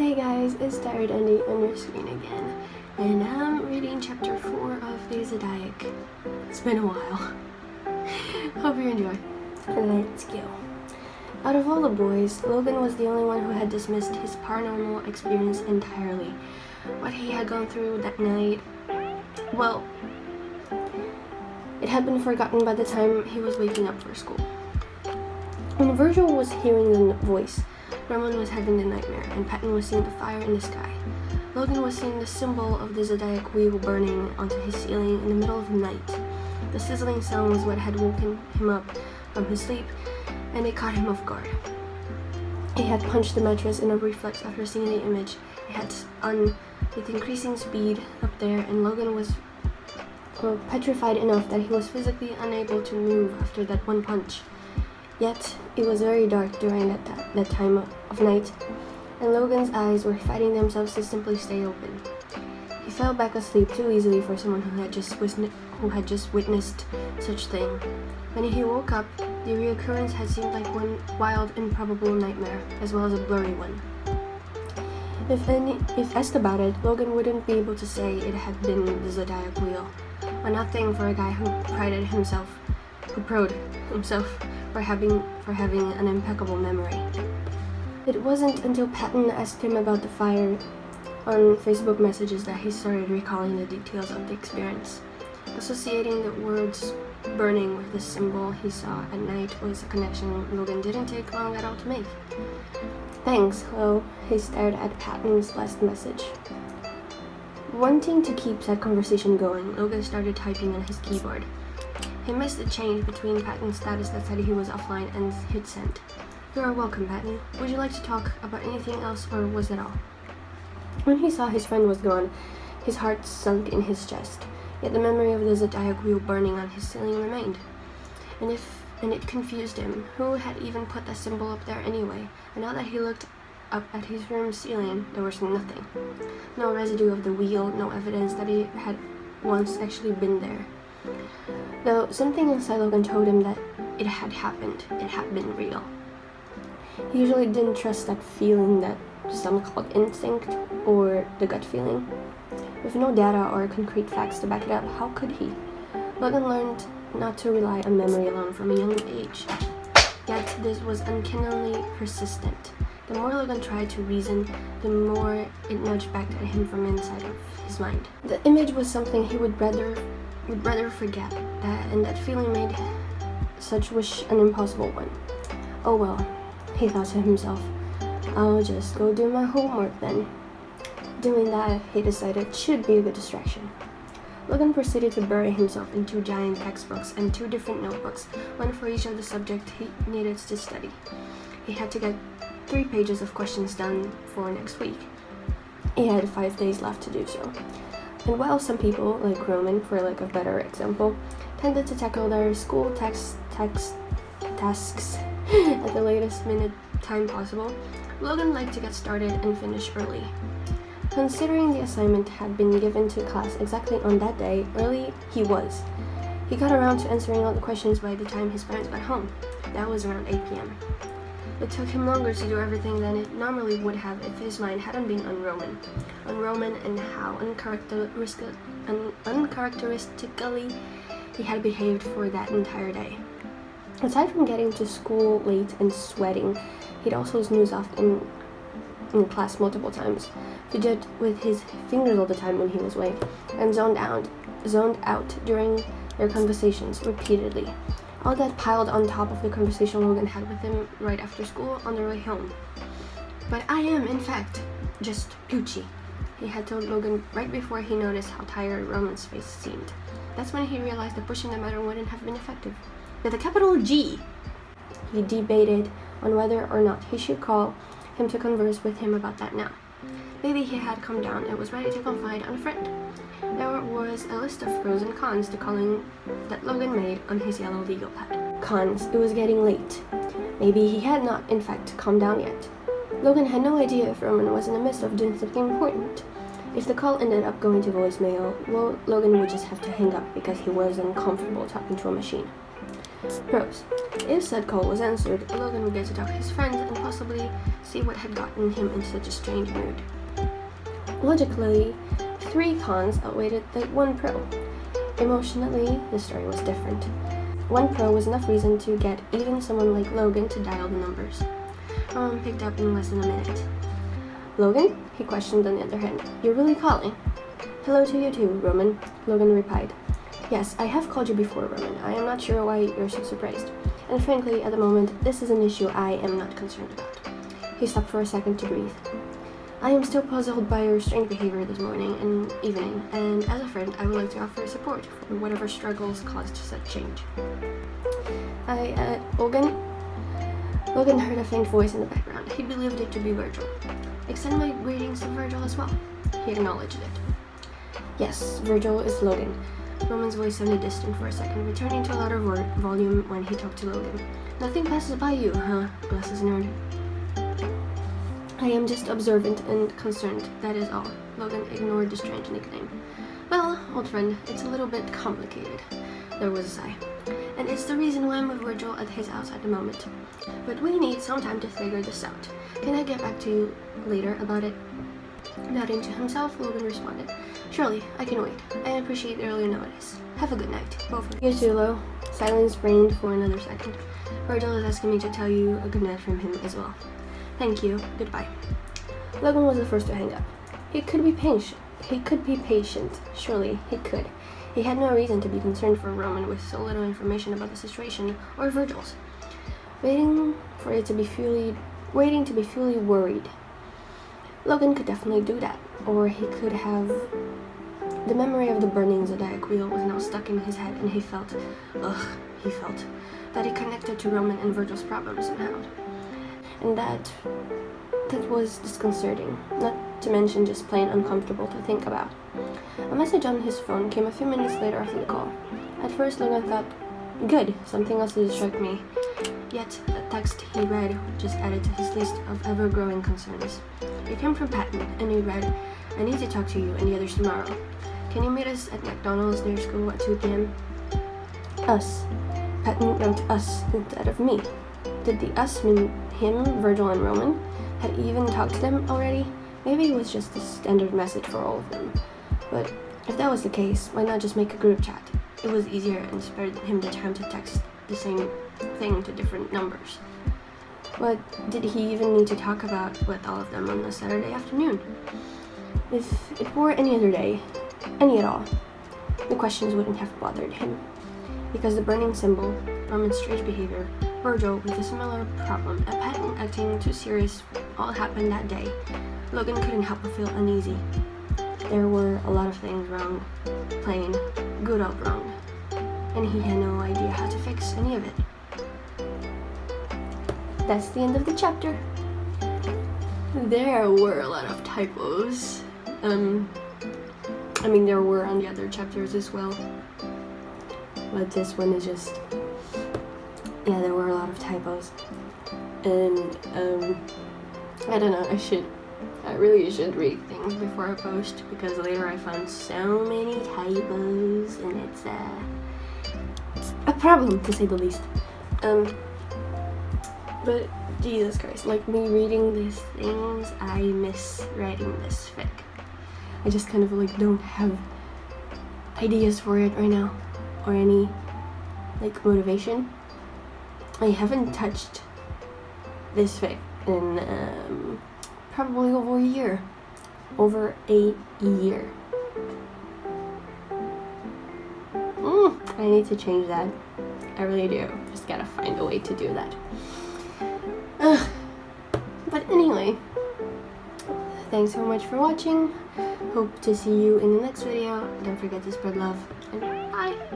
Hey guys, it's Tired Andy on your screen again, and I'm reading chapter 4 of the Zodiac. It's been a while. Hope you enjoy. Let's go. Out of all the boys, Logan was the only one who had dismissed his paranormal experience entirely. What he had gone through that night, well, it had been forgotten by the time he was waking up for school. When Virgil was hearing the voice, Roman was having the nightmare, and Patton was seeing the fire in the sky. Logan was seeing the symbol of the Zodiac wheel burning onto his ceiling in the middle of the night. The sizzling sound was what had woken him up from his sleep, and it caught him off guard. He had punched the mattress in a reflex after seeing the image. It had spun with increasing speed up there, and Logan was petrified enough that he was physically unable to move after that one punch. Yet, it was very dark during that time of night, and Logan's eyes were fighting themselves to simply stay open. He fell back asleep too easily for someone who had just witnessed such thing. When he woke up, the reoccurrence had seemed like one wild, improbable nightmare, as well as a blurry one. If asked about it, Logan wouldn't be able to say it had been the Zodiac wheel, a nothing for a guy who prided himself for having an impeccable memory. It wasn't until Patton asked him about the fire on Facebook messages that he started recalling the details of the experience. Associating the words burning with the symbol he saw at night was a connection Logan didn't take long at all to make. Thanks, Lo. He stared at Patton's last message. Wanting to keep that conversation going, Logan started typing on his keyboard. He missed the change between Patton's status that said he was offline and hit send. You are welcome, Patton. Would you like to talk about anything else, or was that all? When he saw his friend was gone, his heart sunk in his chest. Yet the memory of the Zodiac wheel burning on his ceiling remained. And it confused him. Who had even put that symbol up there anyway? And now that he looked up at his room's ceiling, there was nothing. No residue of the wheel, no evidence that it had once actually been there. Though something inside Logan told him that it had happened, it had been real. He usually didn't trust that feeling that some called instinct or the gut feeling. With no data or concrete facts to back it up, how could he? Logan learned not to rely on memory alone from a young age. Yet this was uncannily persistent. The more Logan tried to reason, the more it nudged back at him from inside of his mind. The image was something he would rather forget, and that feeling made such wish an impossible one. Oh well, he thought to himself, I'll just go do my homework then. Doing that, he decided, should be a good distraction. Logan proceeded to bury himself in 2 giant textbooks and 2 different notebooks, one for each of the subject he needed to study. He had to get 3 pages of questions done for next week. He had 5 days left to do so. And while some people, like Roman, for lack of a better example, tended to tackle their school tasks at the latest minute time possible, Logan liked to get started and finish early. Considering the assignment had been given to class exactly on that day, early he was. He got around to answering all the questions by the time his parents got home. That was around 8 p.m. It took him longer to do everything than it normally would have if his mind hadn't been on Roman and how uncharacteristically he had behaved for that entire day. Aside from getting to school late and sweating, he'd also snooze off in class multiple times, fidget with his fingers all the time when he was awake, and zoned out during their conversations repeatedly. All that piled on top of the conversation Logan had with him right after school on their way home. But I am, in fact, just Gucci, he had told Logan right before he noticed how tired Roman's face seemed. That's when he realized that pushing the matter wouldn't have been effective. With a capital G! He debated on whether or not he should call him to converse with him about that now. Maybe he had calmed down and was ready to confide on a friend. There was a list of pros and cons to calling that Logan made on his yellow legal pad. Cons: it was getting late. Maybe he had not, in fact, calmed down yet. Logan had no idea if Roman was in the midst of doing something important. If the call ended up going to voicemail, well, Logan would just have to hang up because he was uncomfortable talking to a machine. Pros. If said call was answered, Logan would get to talk to his friends and possibly see what had gotten him into such a strange mood. Logically, 3 cons outweighed the 1 pro. Emotionally, the story was different. 1 pro was enough reason to get even someone like Logan to dial the numbers. Roman picked up in less than a minute. Logan? He questioned on the other hand. You're really calling? Hello to you too, Roman, Logan replied. Yes, I have called you before, Roman. I am not sure why you're so surprised. And frankly, at the moment, this is an issue I am not concerned about. He stopped for a second to breathe. I am still puzzled by your strange behavior this morning and evening, and as a friend, I would like to offer support for whatever struggles caused such change. Logan? Logan heard a faint voice in the background. He believed it to be Virgil. Extend my greetings to Virgil as well. He acknowledged it. Yes, Virgil is Logan. Roman's voice sounded distant for a second, returning to a louder volume when he talked to Logan. Nothing passes by you, huh? Bless his nerd. I am just observant and concerned, that is all. Logan ignored the strange nickname. Well, old friend, it's a little bit complicated. There was a sigh. And it's the reason why I'm with Virgil at his house at the moment. But we need some time to figure this out. Can I get back to you later about it? Nodding to himself, Logan responded. Surely, I can wait. I appreciate the early notice. Have a good night, both of you. You too, Lo. Silence reigned for another second. Virgil is asking me to tell you a good night from him as well. Thank you. Goodbye. Logan was the first to hang up. He could be patient. Surely, he could. He had no reason to be concerned for Roman with so little information about the situation, or Virgil's. Waiting to be fully worried. Logan could definitely do that, or he could have... The memory of the burning Zodiac wheel was now stuck in his head, and he felt that it connected to Roman and Virgil's problems somehow. And that was disconcerting, not to mention just plain uncomfortable to think about. A message on his phone came a few minutes later after the call. At first, Logan thought, good, something else to distract me. Yet, the text he read just added to his list of ever-growing concerns. It came from Patton, and he read, I need to talk to you and the others tomorrow. Can you meet us at McDonald's near school at 2 p.m.? Us. Patton yanked us instead of me. Did the us mean him, Virgil, and Roman? Had he even talked to them already? Maybe it was just a standard message for all of them. But if that was the case, why not just make a group chat? It was easier and spared him the time to text the same thing to different numbers. What did he even need to talk about with all of them on a Saturday afternoon? If it were any other day, any at all, the questions wouldn't have bothered him. Because the burning symbol, Roman's strange behavior, Virgil with a similar problem, and Patton acting too serious all happened that day, Logan couldn't help but feel uneasy. There were a lot of things wrong, plain, good old wrong, and he had no idea how to fix any of it. That's the end of the chapter. There were a lot of typos. There were on the other chapters as well. But this one is just... Yeah, there were a lot of typos. And, I don't know, I really should read things before I post, because later I found so many typos, and it's, a problem, to say the least. But, Jesus Christ, like me reading these things, I miss writing this fic. I just kind of, don't have ideas for it right now, or any, motivation. I haven't touched this fic in, probably over a year. Over a year. I need to change that. I really do. Just gotta find a way to do that. But anyway, thanks so much for watching. Hope to see you in the next video. Don't forget to spread love, and bye!